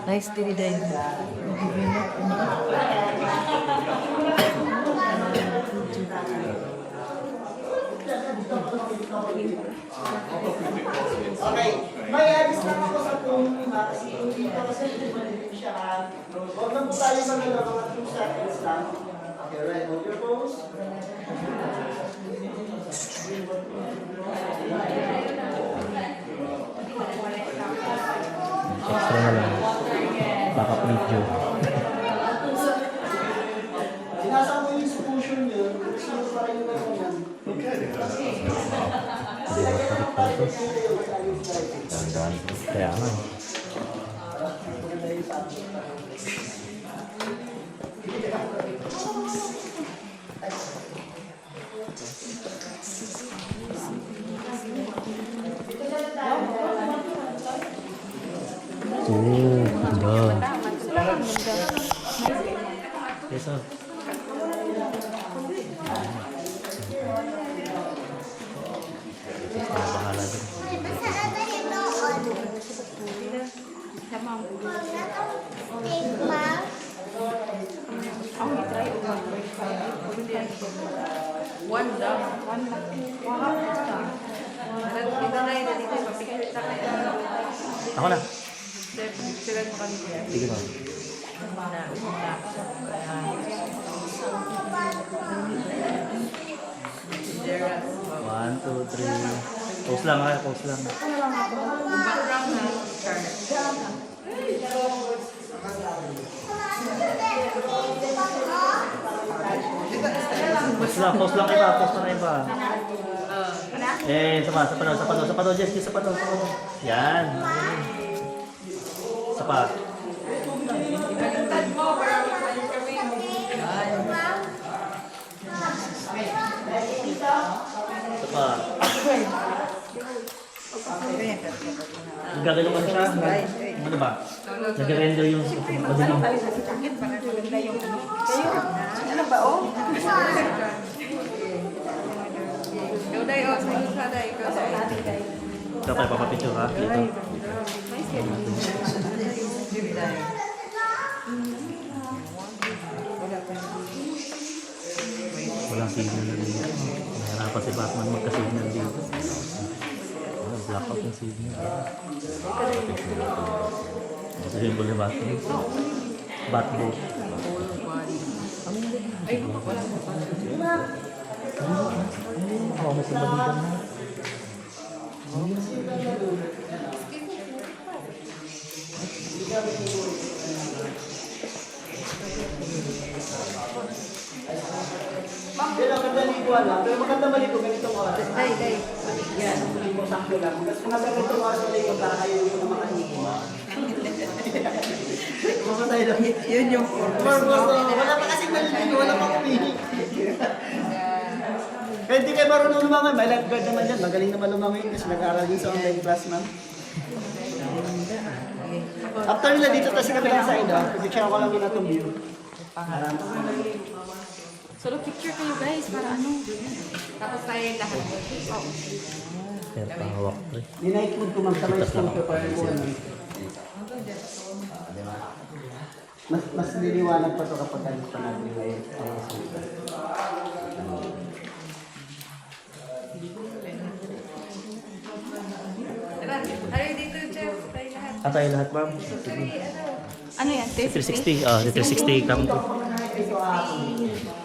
Nice diri dahil. Okay, may alis lang ako sa phone kasi hindi pa kasi hindi siya. Huwag lang po tayo sa mga 2 seconds lang. Okay, right, hold your pose. Extra na lang. Backup video. Sinasa mo yung solution yun, gusto pa rin yung ganyan. Kaya nga. Ganda. Yes, sir. Bahala din. One lang. Ako na. Silan mo kami yan. Sige ba? One, two, three. Pause lang ha, pause lang. Background na. Pause lang iba, pause na iba. Sa pano, Jess, sa pano. Yan. Sa pa. Ibaliktad mo para magbalik kami. Sa pa. Gagano man siya. Ano ba? Nag-render yung madilim. Ano ba, oh? Ikaw day, oh. Sayo sa day. Ikaw day. Ikaw pa papapicture ha? Dito. Walang signal na dito. Nahirapan si Batman magka-signal dito. Black out yung signal. Ito yung buli Batman. Batboat. Ay, wala mo pa. Oo, may simbaligan na. Pero maganda ligo lang. Pero maganda maligo ganitong oras. Day. Yan, ligo sakto lang. Kasi kung nasa ganitong oras na ligo, para kayo yung mga makahigo. Mamatay lang. Yun yung Wala pa kasi maliligo, wala pa kumihi. Kaya hindi kayo marunong lumangoy. May lifeguard naman yan. Magaling naman lumangoy kasi nag-aaral din sa online class, ma'am. After nila dito tayo sa kabilang side, pag-check ko lang yun itong view. Solo picture kayo guys, para ano? Tapos tayo lahat. Oh. Kaya pahawak ko eh. Ninay food ko ma'am sa may school ko para po ano. Mas liliwanag pa to kapag ano pa natin ngayon. Tayo dito, Jeff. Tayo lahat. Tayo lahat ma'am. Sige. Ano yan? 360. 360 cam to. Ito